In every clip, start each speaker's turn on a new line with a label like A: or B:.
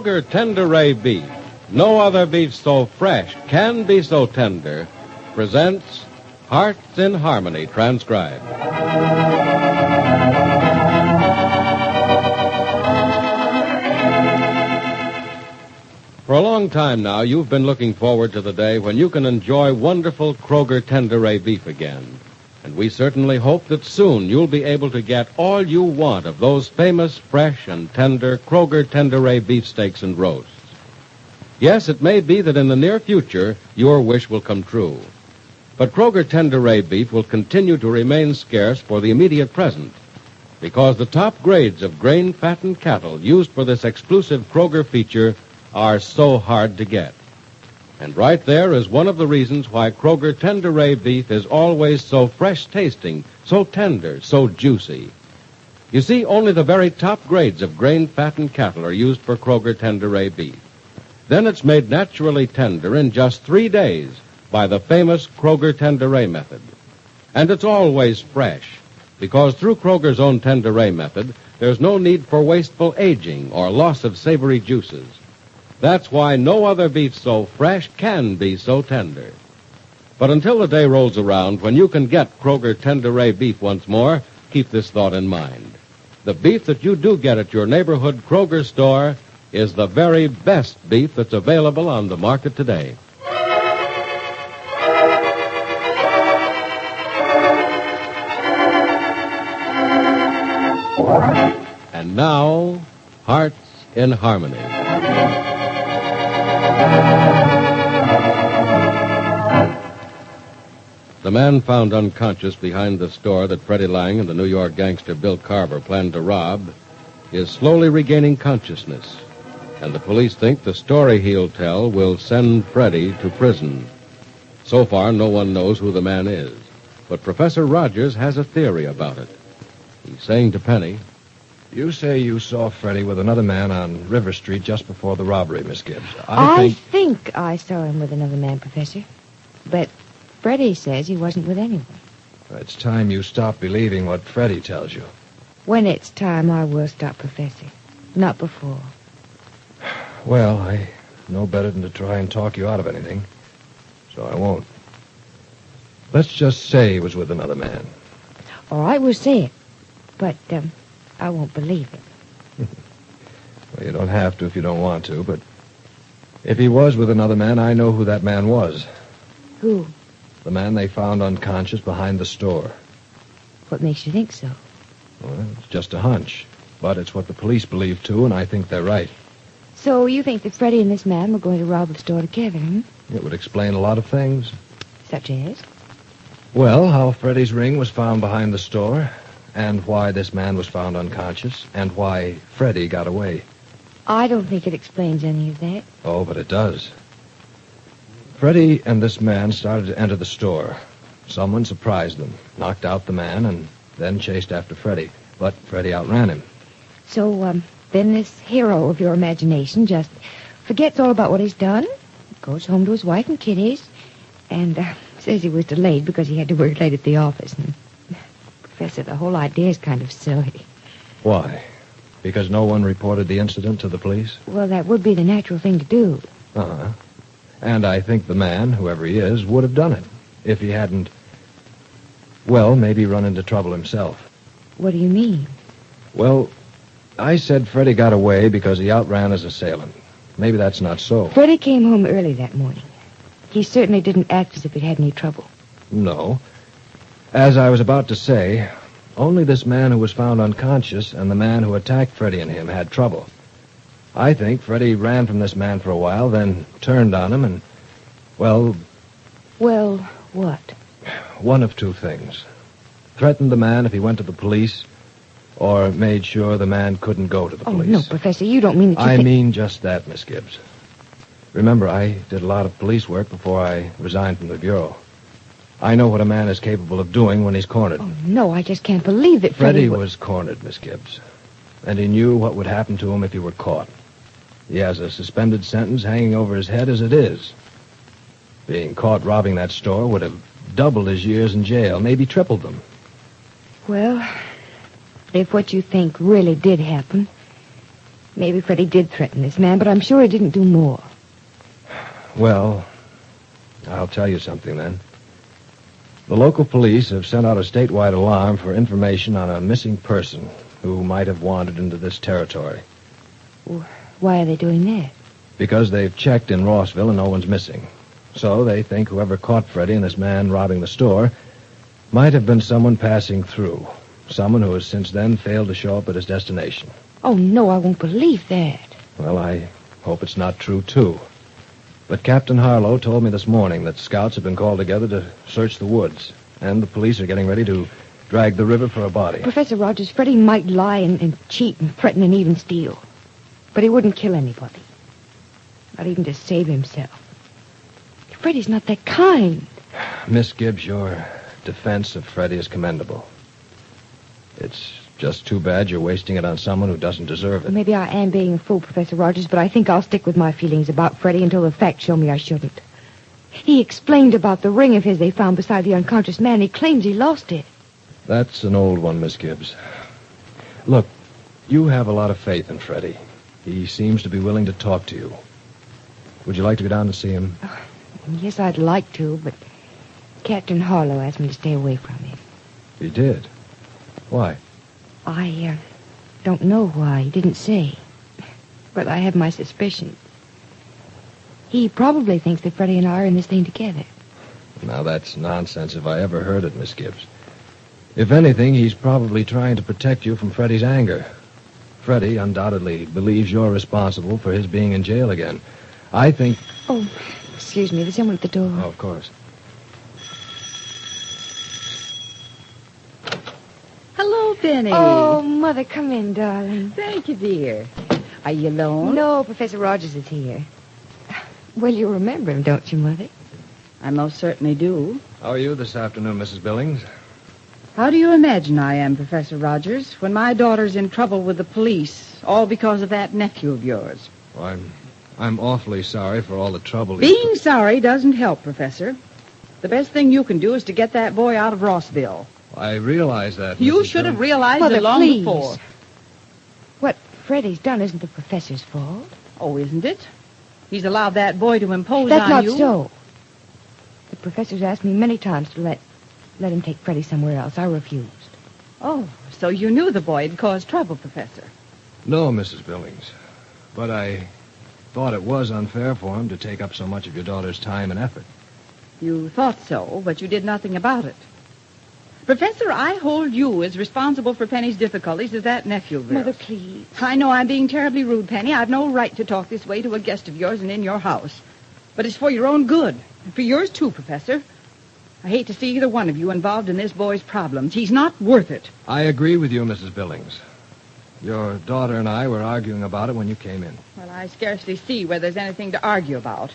A: Kroger Tender Ray Beef, no other beef so fresh can be so tender, presents Hearts in Harmony, transcribed. For a long time now, you've been looking forward to the day when you can enjoy wonderful Kroger Tender Ray Beef again. And we certainly hope that soon you'll be able to get all you want of those famous, fresh, and tender Kroger Tender Ray beefsteaks and roasts. Yes, it may be that in the near future, your wish will come true. But Kroger Tender Ray beef will continue to remain scarce for the immediate present, because the top grades of grain-fattened cattle used for this exclusive Kroger feature are so hard to get. And right there is one of the reasons why Kroger Tender Ray beef is always so fresh-tasting, so tender, so juicy. You see, only the very top grades of grain-fattened cattle are used for Kroger Tender Ray beef. Then it's made naturally tender in just 3 days by the famous Kroger Tender Ray method. And it's always fresh, because through Kroger's own Tender Ray method, there's no need for wasteful aging or loss of savory juices. That's why no other beef so fresh can be so tender. But until the day rolls around when you can get Kroger Tender Ray beef once more, keep this thought in mind. The beef that you do get at your neighborhood Kroger store is the very best beef that's available on the market today. And now, Hearts in Harmony. The man found unconscious behind the store that Freddie Lang and the New York gangster Bill Carver planned to rob is slowly regaining consciousness, and the police think the story he'll tell will send Freddie to prison. So far, no one knows who the man is, but Professor Rogers has a theory about it. He's saying to Penny,
B: "You say you saw Freddie with another man on River Street just before the robbery, Miss Gibbs.
C: I think I saw him with another man, Professor. But Freddie says he wasn't with anyone.
B: It's time you stop believing what Freddie tells you.
C: When it's time, I will stop, Professor. Not before.
B: Well, I know better than to try and talk you out of anything, so I won't. Let's just say he was with another man.
C: All right, we'll say it. But, I won't believe it.
B: Well, you don't have to if you don't want to, but if he was with another man, I know who that man was.
C: Who?
B: The man they found unconscious behind the store.
C: What makes you think so?
B: Well, it's just a hunch. But it's what the police believe, too, and I think they're right.
C: So you think that Freddie and this man were going to rob the store together, hmm?
B: It would explain a lot of things.
C: Such as?
B: Well, how Freddie's ring was found behind the store, and why this man was found unconscious, and why Freddie got away.
C: I don't think it explains any of that.
B: Oh, but it does. Freddie and this man started to enter the store. Someone surprised them, knocked out the man, and then chased after Freddie. But Freddie outran him.
C: So, then this hero of your imagination just forgets all about what he's done, goes home to his wife and kiddies, and says he was delayed because he had to work late at the office. And, Professor, the whole idea is kind of silly.
B: Why? Because no one reported the incident to the police?
C: Well, that would be the natural thing to do.
B: Uh-huh. And I think the man, whoever he is, would have done it if he hadn't, well, maybe run into trouble himself.
C: What do you mean?
B: Well, I said Freddie got away because he outran his assailant. Maybe that's not so.
C: Freddie came home early that morning. He certainly didn't act as if he'd had any trouble.
B: No. As I was about to say, only this man who was found unconscious and the man who attacked Freddie and him had trouble. I think Freddie ran from this man for a while, then turned on him and, well...
C: Well, what?
B: One of two things. Threatened the man if he went to the police, or made sure the man couldn't go to the police.
C: Oh, no, Professor, you don't mean that
B: I mean just that, Miss Gibbs. Remember, I did a lot of police work before I resigned from the Bureau. I know what a man is capable of doing when he's cornered.
C: Oh, no, I just can't believe that
B: Freddie was cornered, Miss Gibbs. And he knew what would happen to him if he were caught. He has a suspended sentence hanging over his head as it is. Being caught robbing that store would have doubled his years in jail, maybe tripled them.
C: Well, if what you think really did happen, Maybe Freddie did threaten this man, but I'm sure he didn't do more.
B: Well, I'll tell you something then. The local police have sent out a statewide alarm for information on a missing person who might have wandered into this territory.
C: Why are they doing that?
B: Because they've checked in Rossville and no one's missing. So they think whoever caught Freddie and this man robbing the store might have been someone passing through. Someone who has since then failed to show up at his destination.
C: Oh, no, I won't believe that.
B: Well, I hope it's not true, too. But Captain Harlow told me this morning that scouts have been called together to search the woods, and the police are getting ready to drag the river for a body.
C: Professor Rogers, Freddie might lie and cheat and threaten and even steal. But he wouldn't kill anybody. Not even to save himself. Freddie's not that kind.
B: Miss Gibbs, your defense of Freddie is commendable. It's just too bad you're wasting it on someone who doesn't deserve it.
C: Maybe I am being a fool, Professor Rogers, but I think I'll stick with my feelings about Freddie until the facts show me I shouldn't. He explained about the ring of his they found beside the unconscious man. He claims he lost it.
B: That's an old one, Miss Gibbs. Look, you have a lot of faith in Freddie. He seems to be willing to talk to you. Would you like to go down and see him?
C: Yes, I'd like to, but Captain Harlow asked me to stay away from him.
B: He did? Why?
C: I don't know why. He didn't say. But I have my suspicions. He probably thinks that Freddie and I are in this thing together.
B: Now, that's nonsense if I ever heard it, Miss Gibbs. If anything, he's probably trying to protect you from Freddie's anger. Freddie undoubtedly believes you're responsible for his being in jail again. I think...
C: Oh, excuse me. There's someone at the door.
B: Oh, of course.
D: Hello, Penny.
C: Oh, Mother, come in, darling.
D: Thank you, dear. Are you alone?
C: No, Professor Rogers is here. Well, you remember him, don't you, Mother?
D: I most certainly do.
B: How are you this afternoon, Mrs. Billings?
D: How do you imagine I am, Professor Rogers, when my daughter's in trouble with the police, all because of that nephew of yours?
B: Well, I'm awfully sorry for all the trouble.
D: Being sorry doesn't help, Professor. The best thing you can do is to get that boy out of Rossville.
B: I realize that,
D: You
B: Mrs.
D: should have
B: Billings.
D: realized
C: Mother,
D: it long
C: please.
D: before.
C: What Freddie's done isn't the professor's fault.
D: Oh, isn't it? He's allowed that boy to impose
C: That's
D: on
C: not
D: you.
C: so. The professor's asked me many times to let him take Freddie somewhere else. I refused.
D: Oh, so you knew the boy had caused trouble, Professor.
B: No, Mrs. Billings. But I thought it was unfair for him to take up so much of your daughter's time and effort.
D: You thought so, but you did nothing about it. Professor, I hold you as responsible for Penny's difficulties as that nephew of yours.
C: Mother, please.
D: I know I'm being terribly rude, Penny. I've no right to talk this way to a guest of yours and in your house. But it's for your own good. And for yours, too, Professor. I hate to see either one of you involved in this boy's problems. He's not worth it.
B: I agree with you, Mrs. Billings. Your daughter and I were arguing about it when you came in.
D: Well, I scarcely see where there's anything to argue about.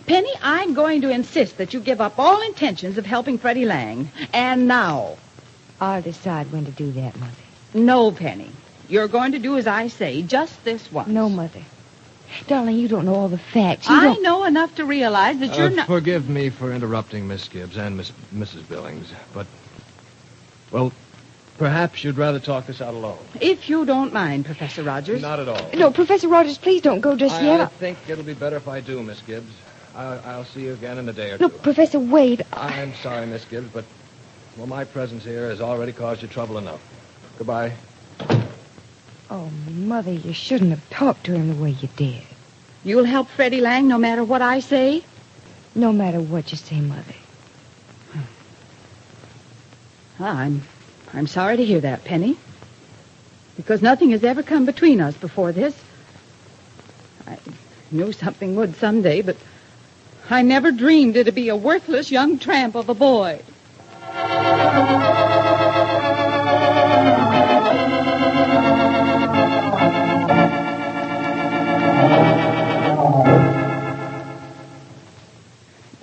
D: Penny, I'm going to insist that you give up all intentions of helping Freddie Lang. And now.
C: I'll decide when to do that, Mother.
D: No, Penny. You're going to do as I say, just this once.
C: No, Mother. Darling, you don't know all the facts.
D: I know enough to realize that you're not...
B: Forgive me for interrupting Miss Gibbs and Mrs. Billings, but, well, perhaps you'd rather talk this out alone.
D: If you don't mind, Professor Rogers.
B: Not at all.
C: No, Professor Rogers, please don't go just
B: I
C: yet.
B: think it'll be better if I do, Miss Gibbs. I'll see you again in a day or
C: No,
B: two.
C: Professor, wait.
B: I'm sorry, Miss Gibbs, but, well, my presence here has already caused you trouble enough. Goodbye.
C: Oh, Mother, you shouldn't have talked to him the way you did.
D: You'll help Freddie Lang no matter what I say?
C: No matter what you say, Mother.
D: Well, I'm sorry to hear that, Penny. Because nothing has ever come between us before this. I knew something would someday, but I never dreamed it'd be a worthless young tramp of a boy.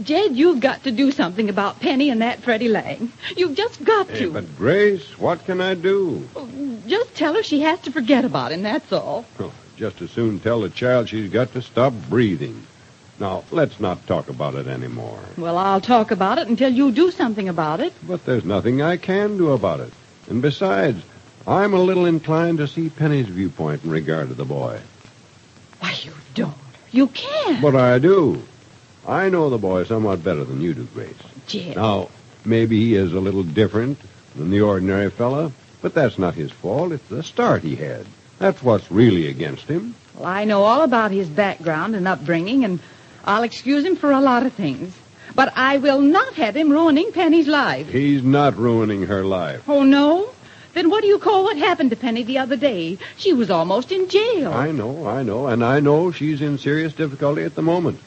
D: Jed, you've got to do something about Penny and that Freddie Lang. You've just got to.
E: But, Grace, what can I do?
D: Just tell her she has to forget about him, that's all.
E: Oh, just as soon tell the child she's got to stop breathing. Now, let's not talk about it anymore.
D: Well, I'll talk about it until you do something about it.
E: But there's nothing I can do about it. And besides, I'm a little inclined to see Penny's viewpoint in regard to the boy.
D: Why, you don't. You can't.
E: But I do. I know the boy somewhat better than you do, Grace.
D: Jed.
E: Now, maybe he is a little different than the ordinary fella, but that's not his fault. It's the start he had. That's what's really against him.
D: Well, I know all about his background and upbringing, and I'll excuse him for a lot of things. But I will not have him ruining Penny's life.
E: He's not ruining her life.
D: Oh, no? Then what do you call what happened to Penny the other day? She was almost in jail.
E: I know, and I know she's in serious difficulty at the moment.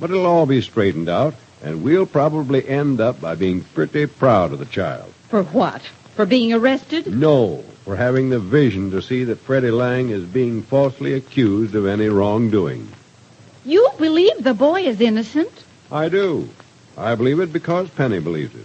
E: But it'll all be straightened out, and we'll probably end up by being pretty proud of the child.
D: For what? For being arrested?
E: No, for having the vision to see that Freddie Lang is being falsely accused of any wrongdoing.
D: You believe the boy is innocent?
E: I do. I believe it because Penny believes it.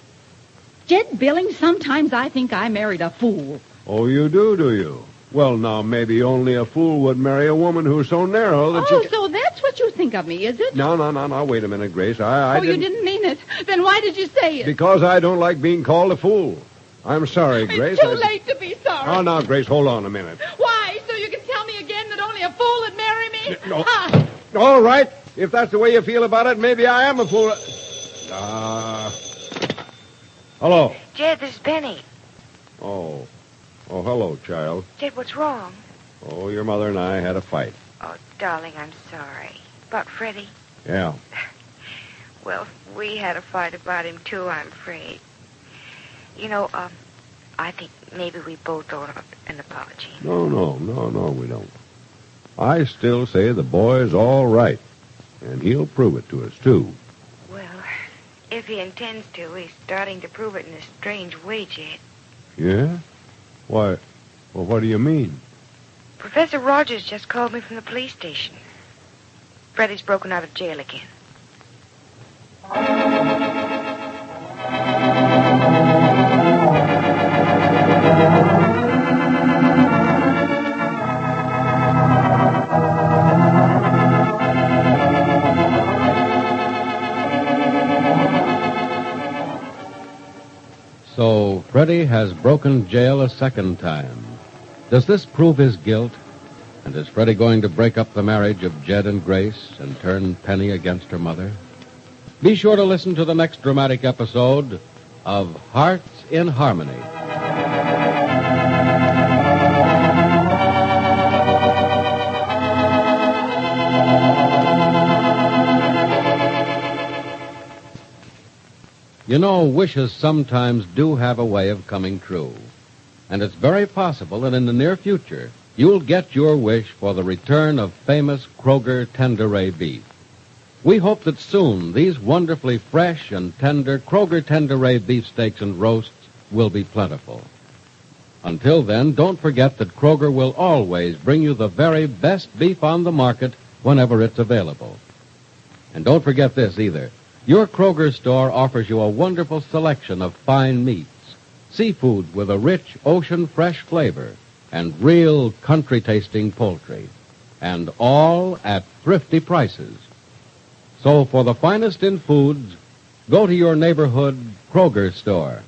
D: Jed Billings, sometimes I think I married a fool.
E: Oh, you do you? Well, now, maybe only a fool would marry a woman who's so narrow that
D: Oh, so that's what you think of me, is it?
E: No, wait a minute, Grace.
D: You didn't mean it. Then why did you say it?
E: Because I don't like being called a fool. I'm sorry, Grace.
D: It's too late to be sorry.
E: Oh, now, Grace, hold on a minute.
D: Why? So you can tell me again that only a fool would marry me?
E: No.
D: Ah.
E: All right. If that's the way you feel about it, maybe I am a fool. Hello.
C: Jed, this is Penny.
E: Oh, hello, child.
C: Jed, what's wrong?
E: Oh, your mother and I had a fight.
C: Oh, darling, I'm sorry. About Freddie?
E: Yeah.
C: Well, we had a fight about him, too, I'm afraid. You know, I think maybe we both owe an apology.
E: No, we don't. I still say the boy's all right, and he'll prove it to us, too.
C: Well, if he intends to, he's starting to prove it in a strange way, Jed.
E: Yeah? Why? Well, what do you mean?
C: Professor Rogers just called me from the police station. Freddie's broken out of jail again.
A: So, Freddie has broken jail a second time. Does this prove his guilt? And is Freddie going to break up the marriage of Jed and Grace and turn Penny against her mother? Be sure to listen to the next dramatic episode of Hearts in Harmony. You know, wishes sometimes do have a way of coming true. And it's very possible that in the near future, you'll get your wish for the return of famous Kroger Tenderay beef. We hope that soon these wonderfully fresh and tender Kroger Tenderay beefsteaks and roasts will be plentiful. Until then, don't forget that Kroger will always bring you the very best beef on the market whenever it's available. And don't forget this either. Your Kroger store offers you a wonderful selection of fine meats, seafood with a rich ocean-fresh flavor, and real country-tasting poultry, and all at thrifty prices. So for the finest in foods, go to your neighborhood Kroger store.